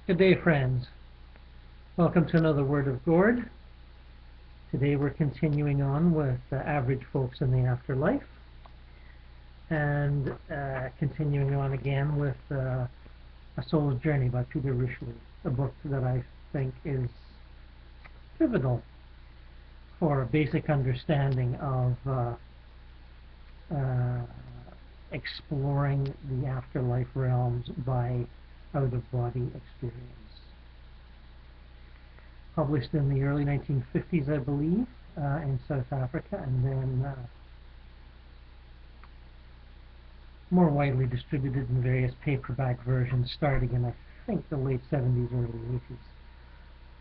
Good day, friends. Welcome to another Word of Gord. Today we're continuing on with average folks in the afterlife, and continuing on again with A Soul's Journey by Peter Richelieu, a book that I think is pivotal for a basic understanding of exploring the afterlife realms by out-of-body experience. Published in the early 1950s, I believe, in South Africa, and then more widely distributed in various paperback versions starting in, I think, the late 70s, early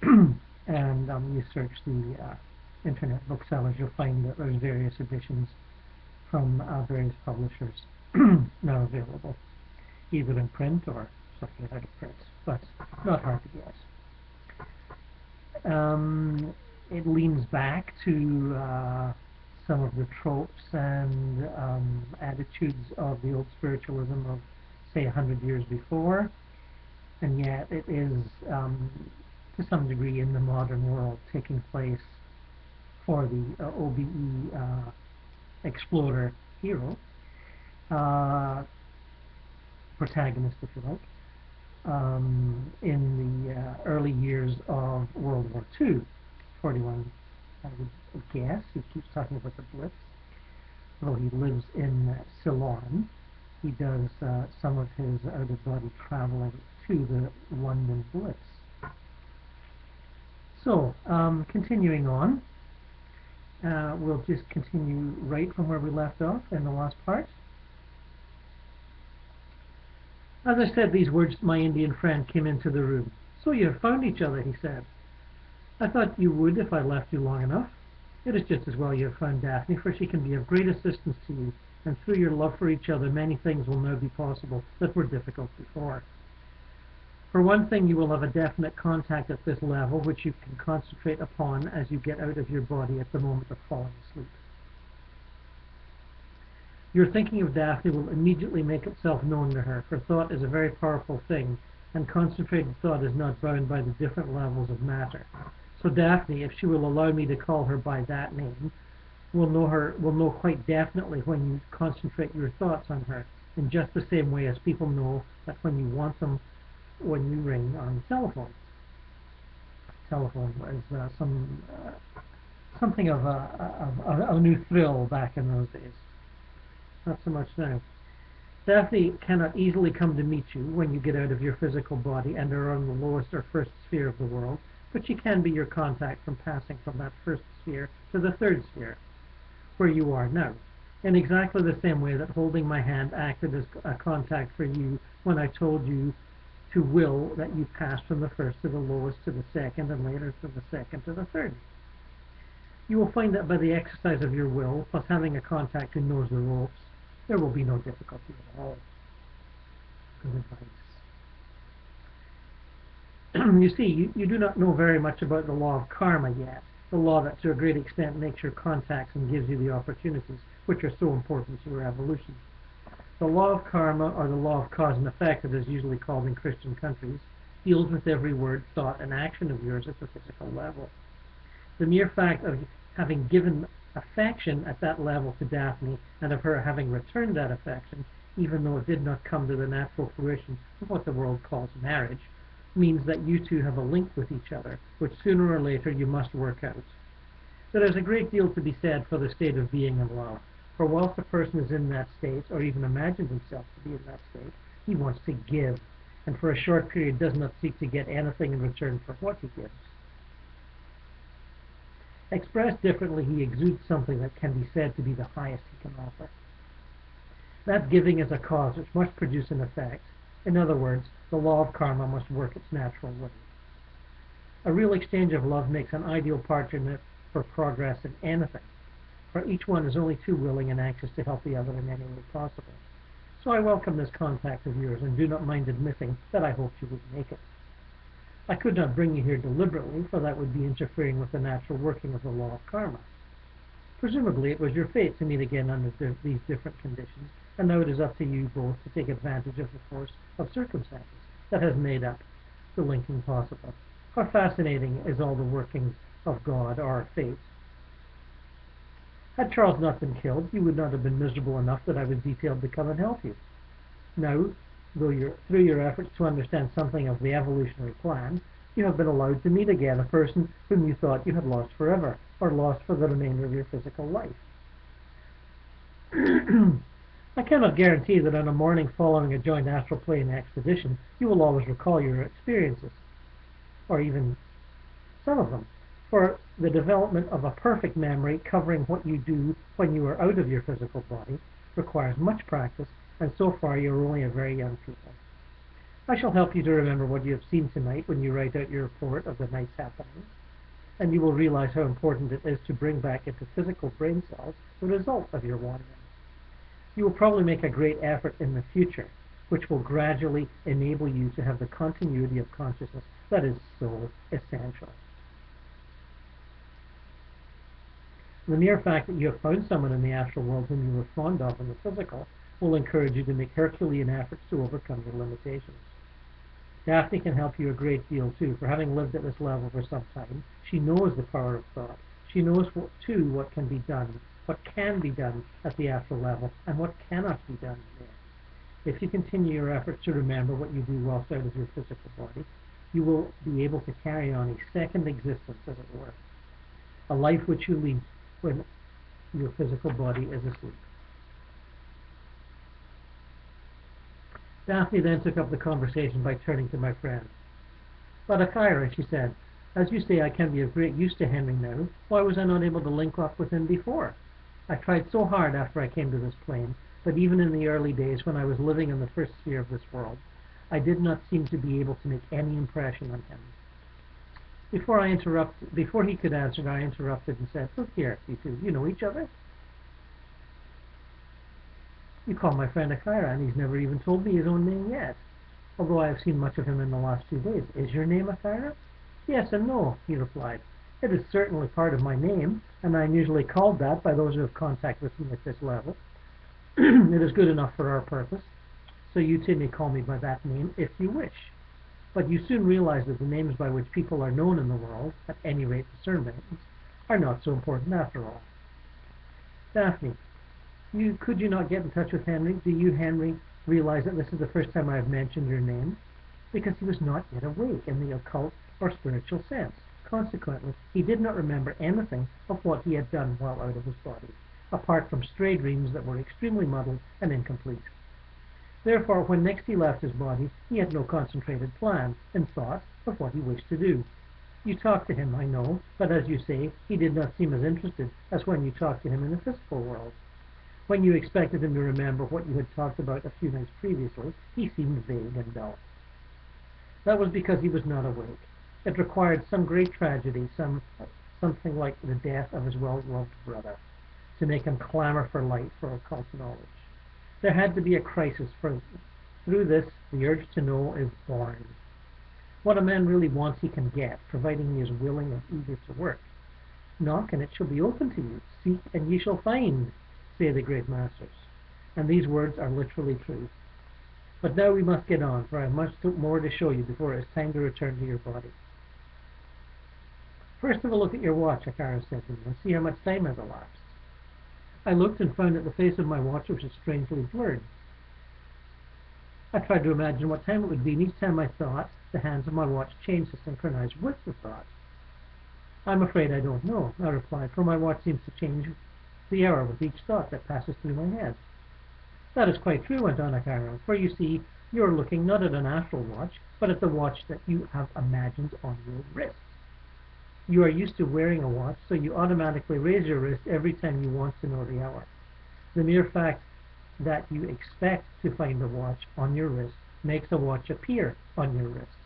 80s. And you search the internet booksellers, you'll find that there's various editions from various publishers now available, either in print or something out of print, but not hard to guess. It leans back to some of the tropes and attitudes of the old spiritualism of, say, 100 years before, and yet it is, to some degree, in the modern world, taking place for the OBE explorer hero, protagonist, if you like, in the early years of World War II, 41, I would guess. He keeps talking about the Blitz. Though he lives in Ceylon, he does some of his out-of-body traveling to the London Blitz. So, continuing on, we'll just continue right from where we left off in the last part. As I said these words, my Indian friend came into the room. "So you have found each other," he said. "I thought you would if I left you long enough. It is just as well you have found Daphne, for she can be of great assistance to you, and through your love for each other many things will now be possible that were difficult before. For one thing, you will have a definite contact at this level, which you can concentrate upon as you get out of your body at the moment of falling asleep. Your thinking of Daphne will immediately make itself known to her, for thought is a very powerful thing, and concentrated thought is not bound by the different levels of matter. So Daphne, if she will allow me to call her by that name, will know quite definitely when you concentrate your thoughts on her, in just the same way as people know that when you want them when you ring on the telephone." Telephone was something of a new thrill back in those days. Not so much now. "Daphne cannot easily come to meet you when you get out of your physical body and are on the lowest or first sphere of the world, but she can be your contact from passing from that first sphere to the third sphere, where you are now, in exactly the same way that holding my hand acted as a contact for you when I told you to will that you pass from the first to the lowest to the second, and later from the second to the third. You will find that by the exercise of your will, plus having a contact who knows the ropes, there will be no difficulty at all." Good advice. You see, you do not know very much about the law of karma yet, the law that to a great extent makes your contacts and gives you the opportunities which are so important to your evolution. The law of karma, or the law of cause and effect, as it is usually called in Christian countries, deals with every word, thought, and action of yours at the physical level. The mere fact of having given affection at that level to Daphne, and of her having returned that affection, even though it did not come to the natural fruition of what the world calls marriage, means that you two have a link with each other, which sooner or later you must work out. There is a great deal to be said for the state of being in love, for whilst a person is in that state, or even imagines himself to be in that state, he wants to give, and for a short period does not seek to get anything in return for what he gives. Expressed differently, he exudes something that can be said to be the highest he can offer. That giving is a cause which must produce an effect. In other words, the law of karma must work its natural way. A real exchange of love makes an ideal partner for progress in anything, for each one is only too willing and anxious to help the other in any way possible. So I welcome this contact of yours, and do not mind admitting that I hoped you would make it. I could not bring you here deliberately, for that would be interfering with the natural working of the law of karma. Presumably it was your fate to meet again under these different conditions, and now it is up to you both to take advantage of the force of circumstances that has made up the linking possible. How fascinating is all the workings of God or fate. Had Charles not been killed, you would not have been miserable enough that I was detailed to come and help you. Now, through your efforts to understand something of the evolutionary plan, you have been allowed to meet again a person whom you thought you had lost forever, or lost for the remainder of your physical life. I cannot guarantee that on a morning following a joint astral plane expedition, you will always recall your experiences, or even some of them. For the development of a perfect memory covering what you do when you are out of your physical body requires much practice, and so far you are only a very young pupil. I shall help you to remember what you have seen tonight when you write out your report of the night's happenings, and you will realize how important it is to bring back into physical brain cells the result of your wandering. You will probably make a great effort in the future, which will gradually enable you to have the continuity of consciousness that is so essential. The mere fact that you have found someone in the astral world whom you were fond of in the physical will encourage you to make Herculean efforts to overcome your limitations. Daphne can help you a great deal too, for having lived at this level for some time, she knows the power of thought. She knows what can be done at the astral level, and what cannot be done there. If you continue your efforts to remember what you do whilst out of your physical body, you will be able to carry on a second existence, as it were, a life which you lead when your physical body is asleep. Daphne then took up the conversation by turning to my friend. "But Akira," she said, "as you say I can be of great use to Henry now, why was I not able to link up with him before? I tried so hard after I came to this plane, but even in the early days when I was living in the first sphere of this world, I did not seem to be able to make any impression on him." Before he could answer, I interrupted and said, "Look here, you two, you know each other? You call my friend Akira, and he's never even told me his own name yet, although I have seen much of him in the last few days. Is your name Akira?" "Yes and no," he replied. "It is certainly part of my name, and I am usually called that by those who have contact with me at this level. It is good enough for our purpose, so you two may call me by that name if you wish. But you soon realize that the names by which people are known in the world, at any rate the surnames, are not so important after all. Daphne, could you not get in touch with Henry? Do you, Henry, realize that this is the first time I have mentioned your name?" Because he was not yet awake in the occult or spiritual sense. Consequently, he did not remember anything of what he had done while out of his body, apart from stray dreams that were extremely muddled and incomplete. Therefore, when next he left his body, he had no concentrated plan and thought of what he wished to do. You talked to him, I know, but as you say, he did not seem as interested as when you talked to him in the physical world. When you expected him to remember what you had talked about a few nights previously, he seemed vague and dull. That was because he was not awake. It required some great tragedy, something like the death of his well-loved brother, to make him clamor for light, for occult knowledge. There had to be a crisis, for through this the urge to know is born. What a man really wants he can get, providing he is willing and eager to work. "Knock, and it shall be open to you. Seek, and ye shall find," say the great masters. And these words are literally true. But now we must get on, for I have much more to show you before it is time to return to your body. "First have a look at your watch," Akira said to me, "and see how much time has elapsed." I looked and found that the face of my watch was strangely blurred. I tried to imagine what time it would be, and each time I thought, the hands of my watch changed to synchronize with the thought. "I'm afraid I don't know," I replied, "for my watch seems to change the hour with each thought that passes through my head." "That is quite true," went on Akira, "for you see, you are looking not at an astral watch, but at the watch that you have imagined on your wrist. You are used to wearing a watch, so you automatically raise your wrist every time you want to know the hour. The mere fact that you expect to find a watch on your wrist makes a watch appear on your wrist.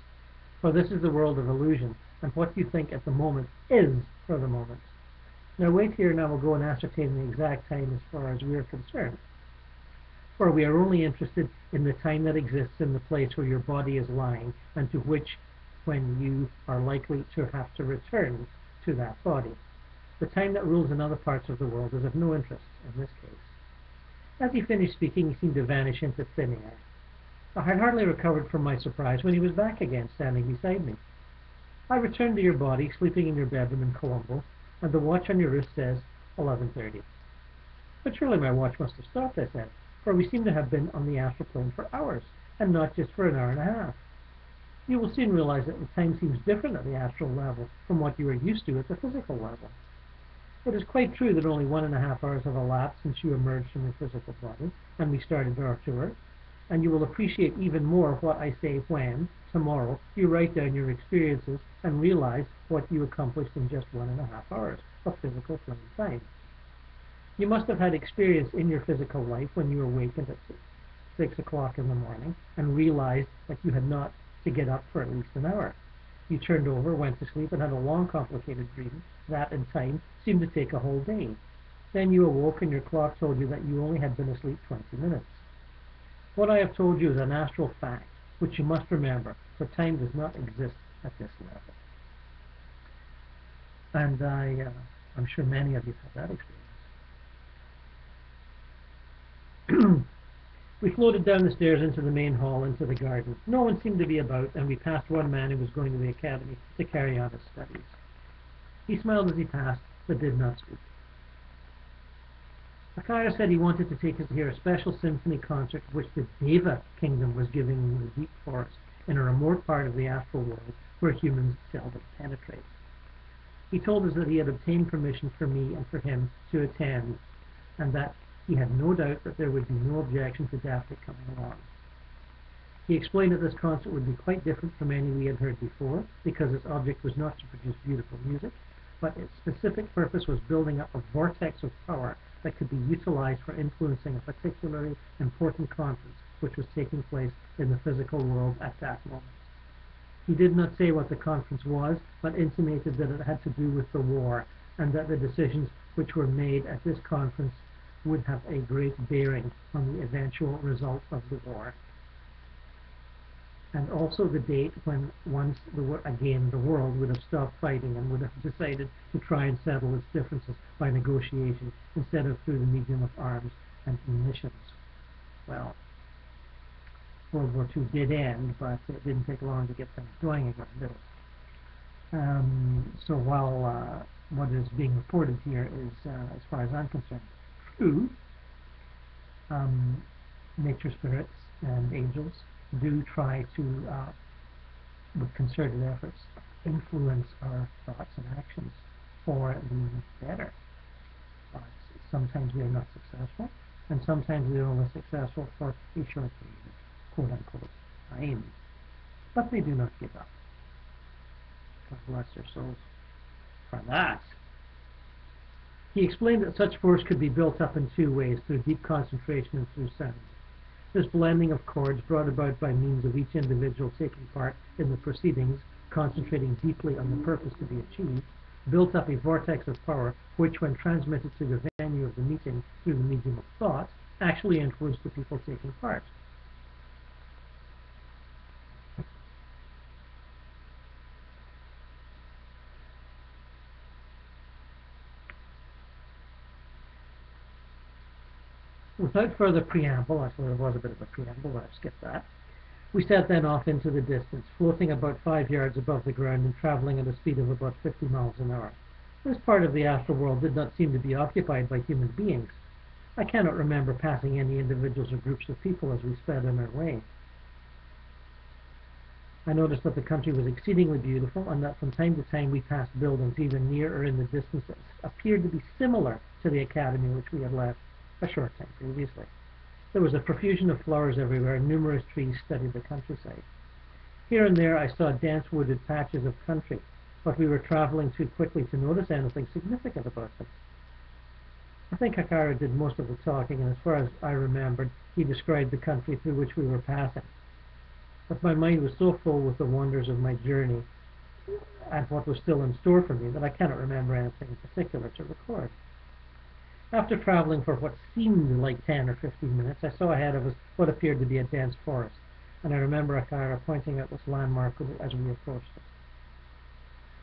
For this is the world of illusion, and what you think at the moment is for the moment. Now wait here, and I will go and ascertain the exact time as far as we are concerned. For we are only interested in the time that exists in the place where your body is lying, and to which when you are likely to have to return to that body. The time that rules in other parts of the world is of no interest in this case." As he finished speaking, he seemed to vanish into thin air. I had hardly recovered from my surprise when he was back again, standing beside me. I returned to your body, sleeping in your bedroom in Colombo, and the watch on your wrist says 11:30. But surely my watch must have stopped, I said, for we seem to have been on the astral plane for hours, and not just for an hour and a half. You will soon realize that the time seems different at the astral level from what you are used to at the physical level. It is quite true that only 1.5 hours have elapsed since you emerged from your physical body and we started our tour, and you will appreciate even more what I say when, tomorrow, you write down your experiences and realize what you accomplished in just 1.5 hours of physical plane time. You must have had experience in your physical life when you awakened at 6 o'clock in the morning and realized that you had not to get up for at least an hour. You turned over, went to sleep, and had a long, complicated dream that, in time, seemed to take a whole day. Then you awoke and your clock told you that you only had been asleep 20 minutes. What I have told you is an astral fact, which you must remember, for time does not exist at this level. And I'm sure many of you have that experience. We floated down the stairs into the main hall, into the garden. No one seemed to be about, and we passed one man who was going to the academy to carry on his studies. He smiled as he passed, but did not speak. Akara said he wanted to take us to hear a special symphony concert which the Deva kingdom was giving in the deep forest, in a remote part of the astral world where humans seldom penetrate. He told us that he had obtained permission for me and for him to attend, and that he had no doubt that there would be no objection to Daphne coming along. He explained that this concert would be quite different from any we had heard before, because its object was not to produce beautiful music, but its specific purpose was building up a vortex of power that could be utilized for influencing a particularly important conference which was taking place in the physical world at that moment. He did not say what the conference was, but intimated that it had to do with the war, and that the decisions which were made at this conference would have a great bearing on the eventual result of the war. And also the date when once again the world would have stopped fighting and would have decided to try and settle its differences by negotiation instead of through the medium of arms and munitions. Well, World War II did end, but it didn't take long to get things going again, did it? So while what is being reported here is, as far as I'm concerned, true, nature spirits and angels do try to, with concerted efforts, influence our thoughts and actions for the better. But sometimes we are not successful, and sometimes we are only successful for a short period of quote-unquote time. But they do not give up. God bless their souls for that. He explained that such force could be built up in two ways, through deep concentration and through sound. This blending of chords, brought about by means of each individual taking part in the proceedings, concentrating deeply on the purpose to be achieved, built up a vortex of power which, when transmitted to the venue of the meeting through the medium of thought, actually influenced the people taking part. Without further preamble, actually there was a bit of a preamble, but I've skipped that, we set then off into the distance, floating about 5 yards above the ground and traveling at a speed of about 50 miles an hour. This part of the astral world did not seem to be occupied by human beings. I cannot remember passing any individuals or groups of people as we sped on our way. I noticed that the country was exceedingly beautiful, and that from time to time we passed buildings either near or in the distance that appeared to be similar to the academy which we had left a short time previously. There was a profusion of flowers everywhere, and numerous trees studded the countryside. Here and there I saw dense wooded patches of country, but we were traveling too quickly to notice anything significant about them. I think Hakara did most of the talking, and as far as I remembered, he described the country through which we were passing. But my mind was so full with the wonders of my journey and what was still in store for me that I cannot remember anything in particular to record. After traveling for what seemed like 10 or 15 minutes, I saw ahead of us what appeared to be a dense forest, and I remember Akara pointing out this landmark as we approached it.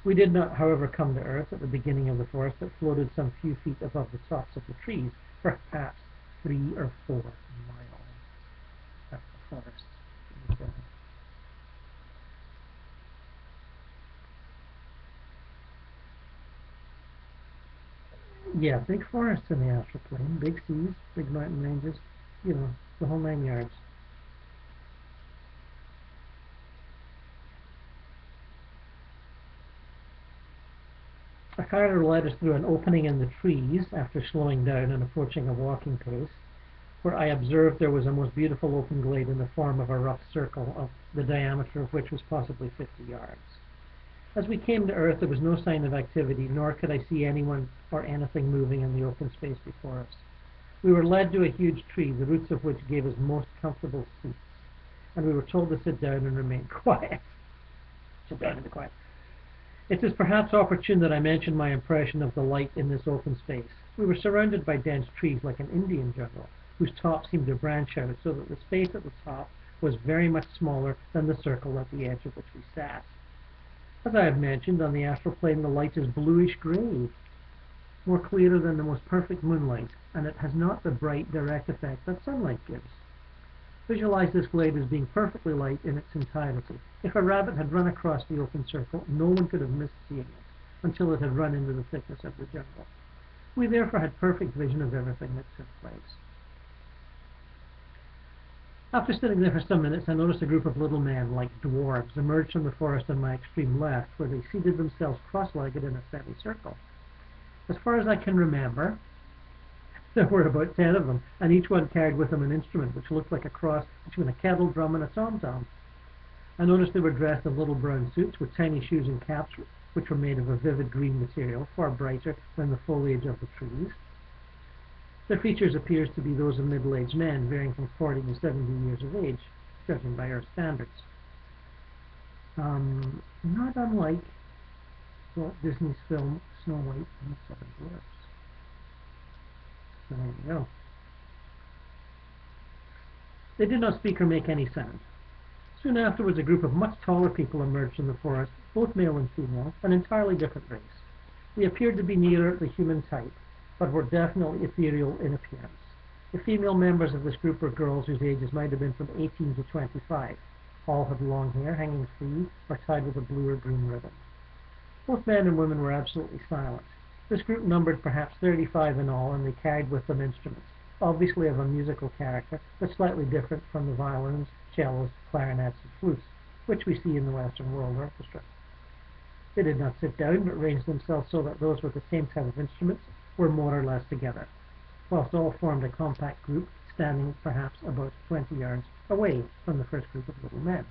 We did not, however, come to earth at the beginning of the forest, but floated some few feet above the tops of the trees, perhaps 3 or 4 miles of the forest Yeah, big forests in the astral plane, big seas, big mountain ranges, you know, the whole 9 yards. A car led us through an opening in the trees after slowing down and approaching a walking pace, where I observed there was a most beautiful open glade in the form of a rough circle, of the diameter of which was possibly 50 yards. As we came to earth, there was no sign of activity, nor could I see anyone or anything moving in the open space before us. We were led to a huge tree, the roots of which gave us most comfortable seats, and we were told to sit down and remain quiet. Sit down and be quiet. It is perhaps opportune that I mention my impression of the light in this open space. We were surrounded by dense trees like an Indian jungle, whose tops seemed to branch out so that the space at the top was very much smaller than the circle at the edge of which we sat. As I have mentioned, on the astral plane the light is bluish-gray, more clearer than the most perfect moonlight, and it has not the bright, direct effect that sunlight gives. Visualize this glade as being perfectly light in its entirety. If a rabbit had run across the open circle, no one could have missed seeing it until it had run into the thickness of the jungle. We therefore had perfect vision of everything that took place. After sitting there for some minutes, I noticed a group of little men, like dwarves, emerge from the forest on my extreme left, where they seated themselves cross-legged in a semicircle. As far as I can remember, there were about 10 of them, and each one carried with them an instrument which looked like a cross between a kettle drum and a tom-tom. I noticed they were dressed in little brown suits with tiny shoes and caps which were made of a vivid green material, far brighter than the foliage of the trees. Their features appears to be those of middle-aged men, varying from 40 to 70 years of age, judging by our standards. Not unlike Walt Disney's film Snow White and the Seven Dwarfs. So there you go. They did not speak or make any sound. Soon afterwards, a group of much taller people emerged from the forest, both male and female, an entirely different race. They appeared to be nearer the human type, but were definitely ethereal in appearance. The female members of this group were girls whose ages might have been from 18 to 25. All had long hair, hanging free, or tied with a blue or green ribbon. Both men and women were absolutely silent. This group numbered perhaps 35 in all, and they carried with them instruments, obviously of a musical character, but slightly different from the violins, cellos, clarinets, and flutes, which we see in the Western World Orchestra. They did not sit down, but ranged themselves so that those with the same type of instruments were more or less together, whilst all formed a compact group, standing perhaps about 20 yards away from the first group of little men.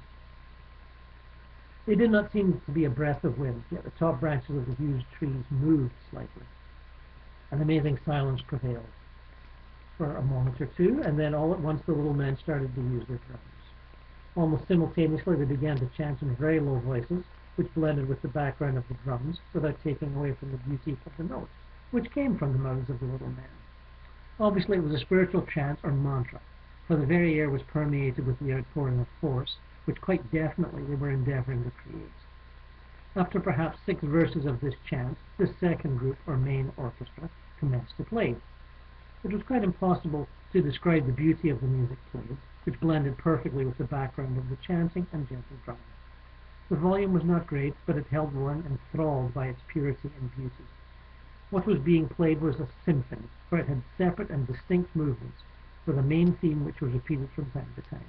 They did not seem to be a breath of wind, yet the top branches of the huge trees moved slightly. An amazing silence prevailed for a moment or two, and then all at once the little men started to use their drums. Almost simultaneously they began to chant in very low voices, which blended with the background of the drums, without taking away from the beauty of the notes, which came from the mouths of the little men. Obviously it was a spiritual chant or mantra, for the very air was permeated with the outpouring of force, which quite definitely they were endeavoring to create. After perhaps 6 verses of this chant, this second group, or main orchestra, commenced to play. It was quite impossible to describe the beauty of the music played, which blended perfectly with the background of the chanting and gentle drumming. The volume was not great, but it held one enthralled by its purity and beauty. What was being played was a symphony, for it had separate and distinct movements, with a main theme which was repeated from time to time.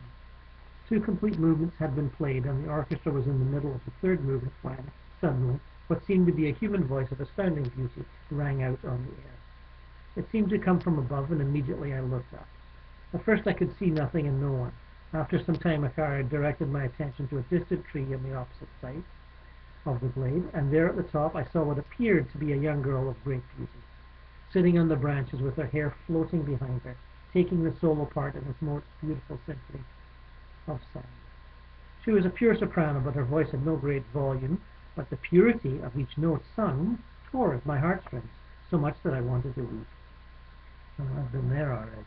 2 complete movements had been played, and the orchestra was in the middle of the 3rd movement when, suddenly, what seemed to be a human voice of astounding beauty rang out on the air. It seemed to come from above, and immediately I looked up. At first I could see nothing and no one. After some time, a car directed my attention to a distant tree on the opposite side of the glade, and there at the top I saw what appeared to be a young girl of great beauty, sitting on the branches with her hair floating behind her, taking the solo part in this most beautiful symphony of sound. She was a pure soprano, but her voice had no great volume, but the purity of each note sung tore at my heartstrings, so much that I wanted to weep. Oh, I've been there already.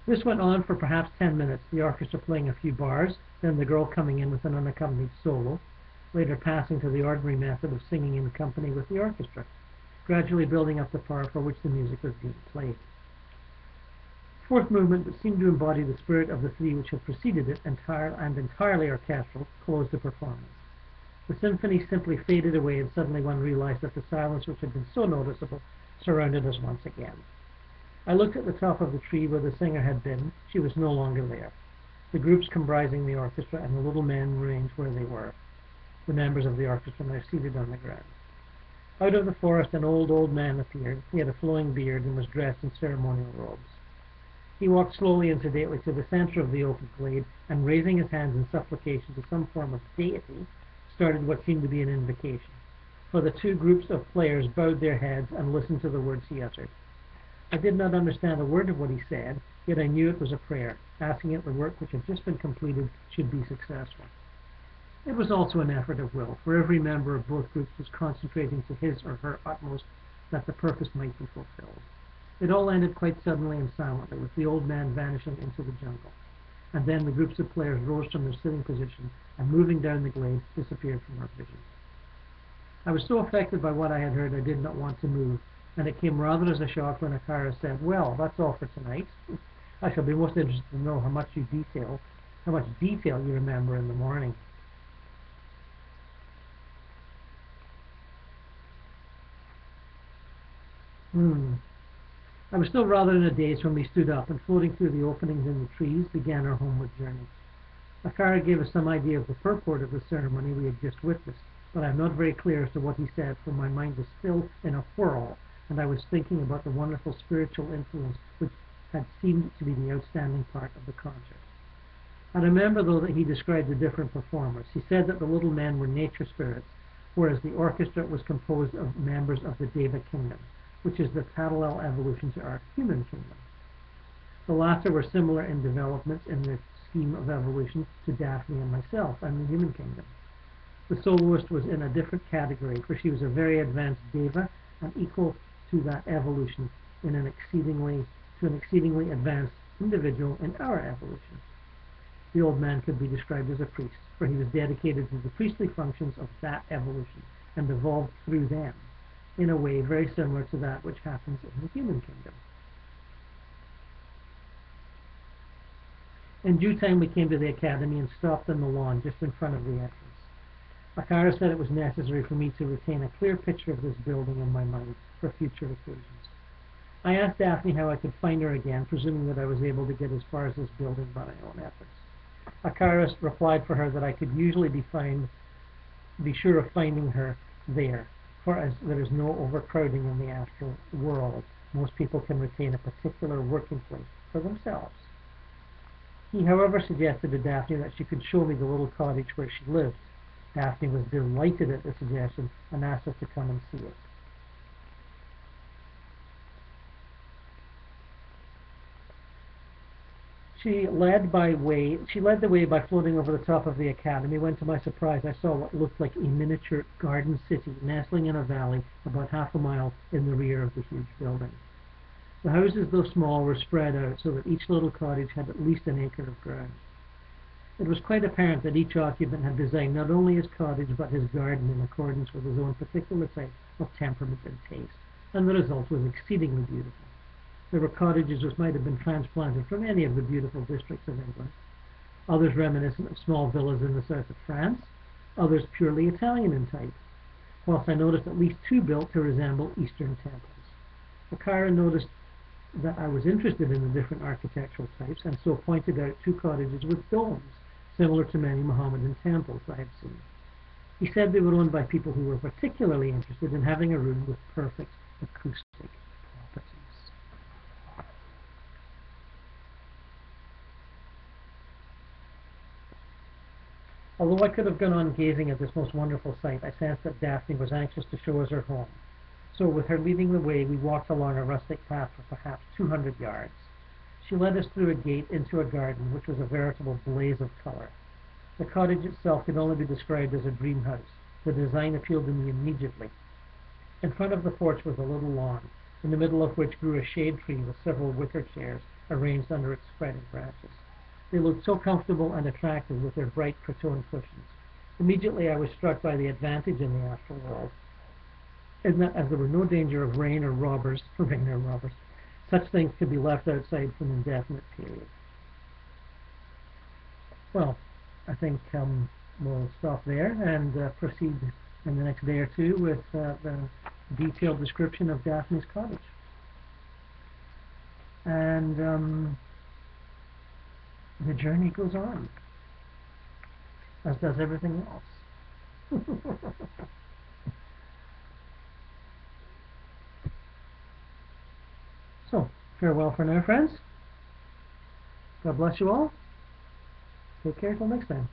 This went on for perhaps 10 minutes, the orchestra playing a few bars, then the girl coming in with an unaccompanied solo, later passing to the ordinary method of singing in company with the orchestra, gradually building up the power for which the music was being played. The 4th movement, that seemed to embody the spirit of the 3 which had preceded it, entirely orchestral, closed the performance. The symphony simply faded away, and suddenly one realized that the silence which had been so noticeable surrounded us once again. I looked at the top of the tree where the singer had been. She was no longer there. The groups comprising the orchestra and the little men remained where they were. The members of the orchestra now seated on the ground. Out of the forest an old man appeared. He had a flowing beard and was dressed in ceremonial robes. He walked slowly and sedately to the center of the open glade, and raising his hands in supplication to some form of deity, started what seemed to be an invocation. For the two groups of players bowed their heads and listened to the words he uttered. I did not understand a word of what he said, yet I knew it was a prayer, asking that the work which had just been completed should be successful. It was also an effort of will, for every member of both groups was concentrating to his or her utmost that the purpose might be fulfilled. It all ended quite suddenly and silently, with the old man vanishing into the jungle. And then the groups of players rose from their sitting position and, moving down the glade, disappeared from our vision. I was so affected by what I had heard I did not want to move, and it came rather as a shock when Akara said, "Well, that's all for tonight. I shall be most interested to know how much detail you remember in the morning." I was still rather in a daze when we stood up, and floating through the openings in the trees began our homeward journey. Akara gave us some idea of the purport of the ceremony we had just witnessed, but I am not very clear as to what he said, for my mind was still in a whirl, and I was thinking about the wonderful spiritual influence which had seemed to be the outstanding part of the concert. I remember, though, that he described the different performers. He said that the little men were nature spirits, whereas the orchestra was composed of members of the Deva kingdom, which is the parallel evolution to our human kingdom. The latter were similar in development in the scheme of evolution to Daphne and myself and the human kingdom. The soloist was in a different category, for she was a very advanced Deva and equal to that evolution to an exceedingly advanced individual in our evolution. The old man could be described as a priest, for he was dedicated to the priestly functions of that evolution and evolved through them, in a way very similar to that which happens in the human kingdom. In due time we came to the academy and stopped on the lawn just in front of the entrance. Akara said it was necessary for me to retain a clear picture of this building in my mind for future occasions. I asked Daphne how I could find her again, presuming that I was able to get as far as this building by my own efforts. Akara replied for her that I could usually be sure of finding her there, for as there is no overcrowding in the astral world, most people can retain a particular working place for themselves. He, however, suggested to Daphne that she could show me the little cottage where she lived. Daphne was delighted at the suggestion and asked us to come and see it. She led the way by floating over the top of the academy, when to my surprise I saw what looked like a miniature garden city nestling in a valley about half a mile in the rear of the huge building. The houses, though small, were spread out so that each little cottage had at least an acre of ground. It was quite apparent that each occupant had designed not only his cottage but his garden in accordance with his own particular type of temperament and taste, and the result was exceedingly beautiful. There were cottages which might have been transplanted from any of the beautiful districts of England, others reminiscent of small villas in the south of France, others purely Italian in type, whilst I noticed at least two built to resemble Eastern temples. Akara noticed that I was interested in the different architectural types, and so pointed out two cottages with domes, similar to many Mohammedan temples I had seen. He said they were owned by people who were particularly interested in having a room with perfect acoustic properties. Although I could have gone on gazing at this most wonderful sight, I sensed that Daphne was anxious to show us her home. So, with her leading the way, we walked along a rustic path for perhaps 200 yards. She led us through a gate into a garden, which was a veritable blaze of color. The cottage itself could only be described as a dream house. The design appealed to me immediately. In front of the porch was a little lawn, in the middle of which grew a shade tree with several wicker chairs arranged under its spreading branches. They looked so comfortable and attractive with their bright cretonne cushions. Immediately I was struck by the advantage in the astral world, in that as there were no danger of rain or robbers, such things could be left outside for an indefinite period. Well, I think we'll stop there and proceed in the next day or two with the detailed description of Daphne's cottage. And the journey goes on, as does everything else. So, farewell for now, friends. God bless you all. Take care till next time.